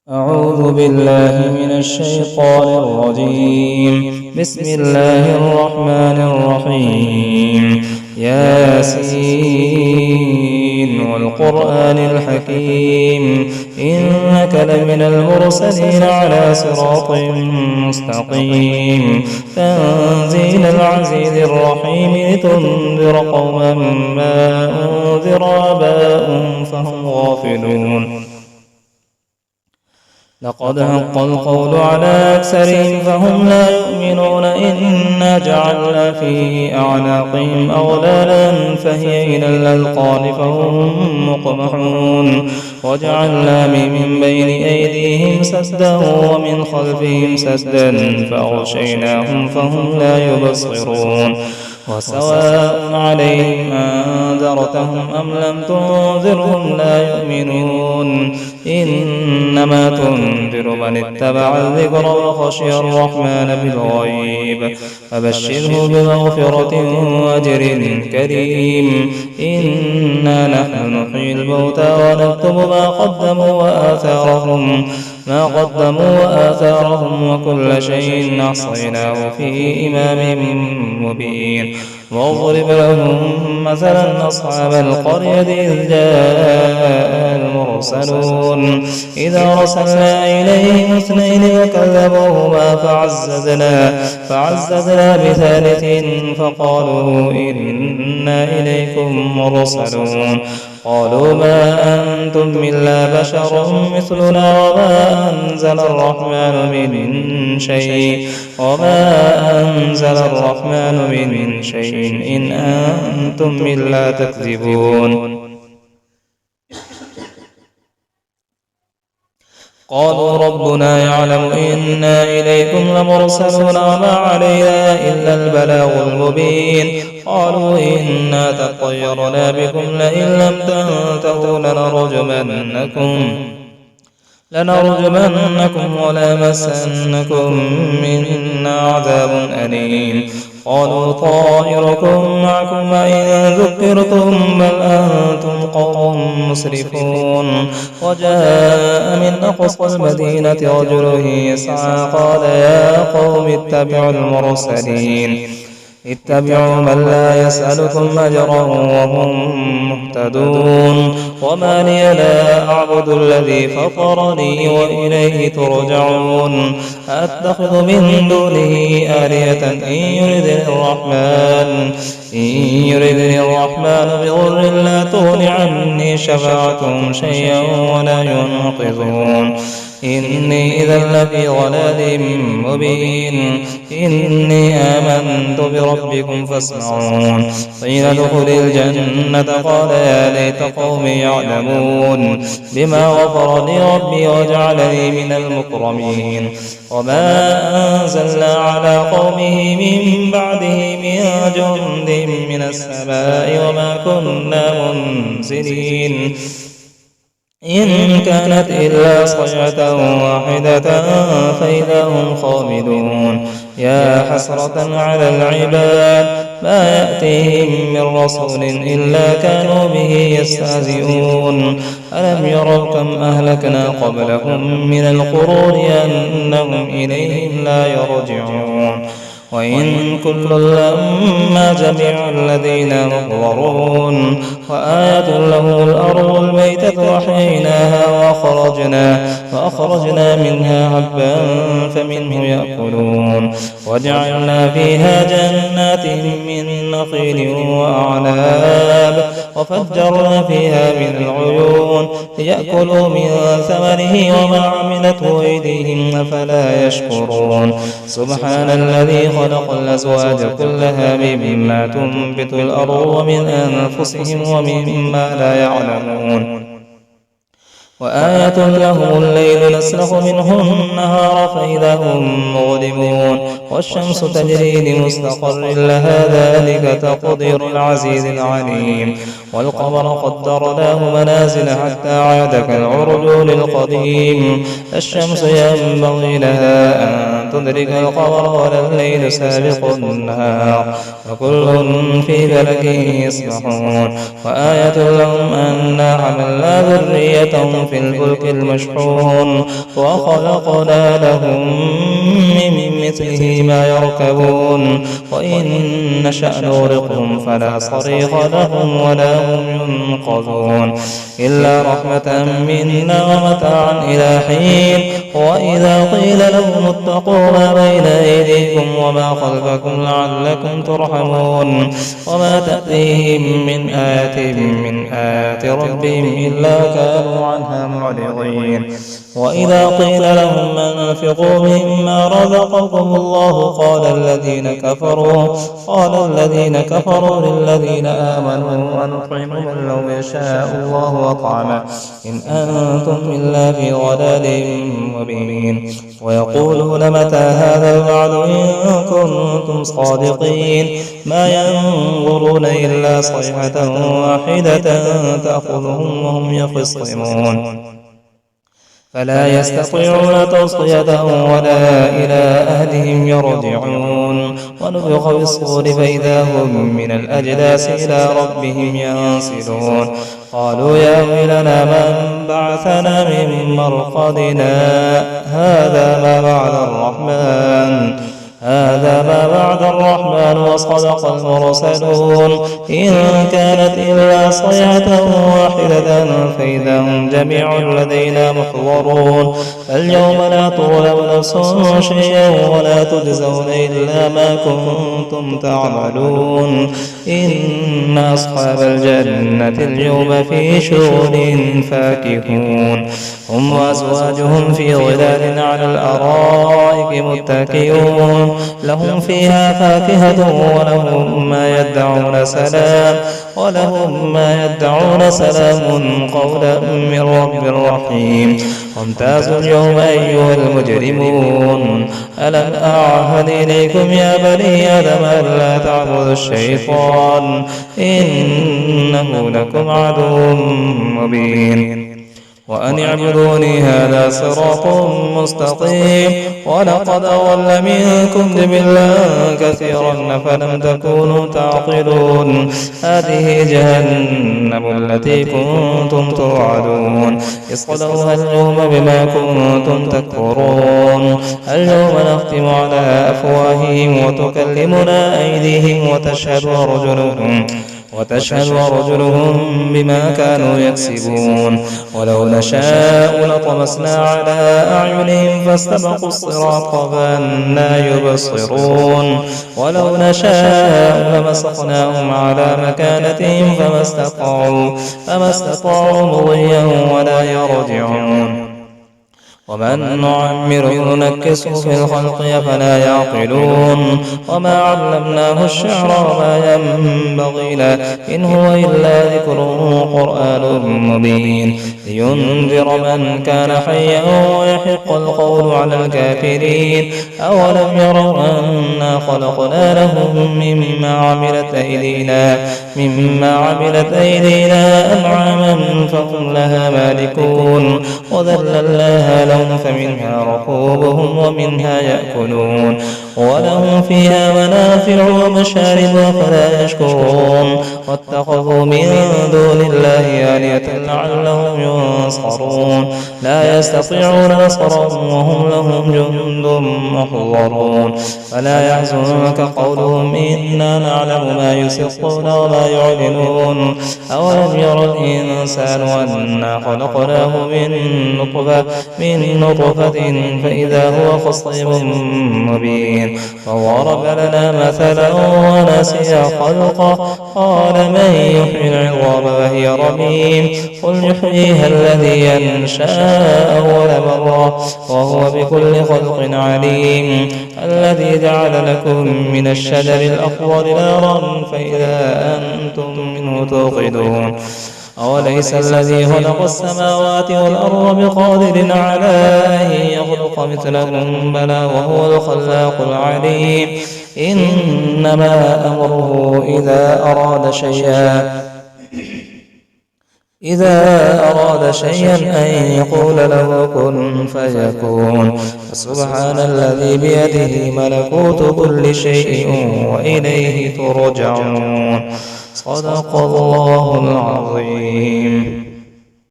أعوذ بالله من الشيطان الرجيم. بسم الله الرحمن الرحيم. ياسين والقرآن الحكيم إنك لمن المرسلين على صراط مستقيم تنزيل العزيز الرحيم لتنذر قوما ما أنذر آباؤهم فهم غافلون. لقد حق القول على أكثرهم فهم لا يؤمنون إنا جعلنا في أعناقهم أغلالا فهي إلى الأذقان فهم مقمحون وجعلنا من بين أيديهم سدا ومن خلفهم سدا فأغشيناهم فهم لا يبصرون وسواء عليهم أنذرتهم أم لم تنذرهم لا يؤمنون إنما تنذر من اتبع الذكر وخشي الرحمن بالغيب فبشره بمغفرة وأجر كريم. إنا نحن نحيي الموتى ونكتب ما قدموا وآثارهم وكل شيء أحصيناه في إمام مبين. واضرب لهم مثلا أصحاب القرية إذ جاء المرسلون إذا أرسلنا إليهم اثنين فكذبوهما فعززنا بثالث فقالوا إنا إليكم مرسلون قالوا ما أنتم إلا بشر مثلنا وما أنزل الرحمن من شيء إن أنتم إلا تكذبون. قالوا ربنا يعلم إنا إليكم لمرسلون وما علينا إلا البلاغ المبين. قالوا إنا تطيرنا بكم لئن لم تنتهوا لنرجمنكم وليمسنكم منا عذاب أليم. قالوا طائركم معكم وإن ذكرتم بل أنتم قوم مسرفون. وجاء من أقصى المدينة رجل يسعى قال يا قوم اتبعوا من لا يسألكم أجرا وهم مهتدون. وما لي لا أعبد الذي فطرني وإليه ترجعون. أتخذ من دونه آلهة إن يردني الرحمن بضر لا تغن عني شفاعتهم شيئا ولا ينقذون. إني إذا لفي ضلال مبين. إني آمنت بربكم فاسمعون. قيل ادخل الجنة قال يا ليت قومي يعلمون بما غفر لي ربي وجعلني من المكرمين. وما أنزلنا على قومه من بعده من جند من السماء وما كنا منزلين إن كانت إلا صيحة واحدة فإذا هم خامدون. يا حسرة على العباد ما يأتيهم من رسول إلا كانوا به يستهزئون. ألم يروا كم أهلكنا قبلهم من القرون أنهم إليهم لا يرجعون. وإن كل لما جميع الذين محضرون. وآية له الأرض الميتة وحييناها وأخرجنا منها حبا فمنه يأكلون. وجعلنا فيها جنات من نخيل وأعناب وفجرنا فيها من العيون ليأكلوا من ثمره وما عملته أيديهم أفلا يشكرون. سبحان الذي خلق الأزواج كلها مما تنبت الأرض ومن أنفسهم ومما لا يعلمون. وآية لهم الليل نسلخ منه النهار فإذا هم مظلمون. والشمس تجري لمستقر لها ذلك تقدير العزيز العليم. والقمر قدرناه منازل حتى عاد كالعرجون القديم الشمس ينبغي لها أن تدرك القمر ولا الليل سابق النهار وكل في فلك يسبحون وآية لهم أنا حملنا ذريتهم في الفلك المشحون وخلقنا لهم من مثله ما يركبون وإن نشأ نغرقهم فلا صريخ لهم ولا هم ينقذون إلا رحمة منا ومتاعا إلى حين وإذا قيل لهم اتقوا ما بين أيديكم وما خلفكم لعلكم ترحمون وما تأتيهم من آية من آيات ربهم إلا كانوا عنها معرضين وإذا قيل لهم أنفقوا مما رزقكم الله قال الذين كفروا للذين آمنوا أنطعم من لو يشاء الله وطعمه إن أنتم إلا في ضلال مبين ويقولون متى هذا الوعد إن كنتم صادقين ما ينظرون إلا صيحة واحدة تأخذهم وهم يخصمون فلا يستطيعون تصدية ولا إلى أهلهم يرجعون ونفخ في الصور فإذا هم من الأجداث إلى ربهم ينسلون قالوا يا ويلنا من بعثنا من مرقدنا هذا ما بعد الرحمن وصدق المرسلون إن كانت إلا صيحة واحدة فإذا هم جميع لدينا محضرون اليوم لا تظلم نفس شيئا ولا تجزون إلا ما كنتم تعملون إن أصحاب الجنة اليوم في شغل فاكهون هم وأزواجهم في ظلال على الأرائك متكئون لهم فيها فاكهة ولهم ما يدعون سلام قولا من رب رحيم وامتازوا اليوم أيها المجرمون ألم أعهد إليكم يا بني آدم ألا تعبدوا الشيطان إنه لكم عدو مبين وأن اعبدوني هذا صراط مستقيم ولقد أضل منكم جبلا كثيرا فلم تكونوا تعقلون هذه جهنم التي كنتم توعدون اصلوها اليوم بما كنتم تكفرون اليوم نختم على أفواههم وتكلمنا أيديهم وتشهد أرجلهم بما كانوا يكسبون ولو نشاء لطمسنا على أعينهم فاستبقوا الصراط فأنى يبصرون ولو نشاء لمسخناهم على مكانتهم فما استطاعوا مضيا ولا يرجعون ومن نعمره ننكسه في الخلق أفلا يعقلون وما علمناه الشعر وما ينبغي له إن هو إلا ذكر قرآن مبين لينذر من كان حيا ويحق القول على الكافرين أولم يروا أنا خلقنا لهم مما عملت أيدينا أنعاما فهم لها مالكون وذللناها لهم فمنها ركوبهم ومنها يأكلون ولهم فيها منافع ومشارب أفلا يشكرون واتخذوا من دون الله آلهة لعلهم ينصرون لا يستطيعون نصرهم وهم لهم جند محضرون فلا يحزنك قولهم إنا نعلم ما يسرون وما يعلنون أولم ير الإنسان أنا خلقناه من نطفة فإذا هو خصيم مبين فضرب لنا مثلا ونسي خلقه قال من يحيي العظام وهي رميم قل يحييها الذي ينشأ أول مرة وهو بكل خلق عليم الذي جعل لكم من الشجر الأخضر نارا فإذا أنتم منه توقدون أوليس الذي خلق السماوات والأرض بقادر على أن يخلق مثلهم بلى وهو الخلاق العليم إنما أمره إذا أراد شيئا إذا أراد شيئا أن يقول له كن فيكون. فسبحان الذي بيده ملكوت كل شيء وإليه ترجعون. صدق الله العظيم.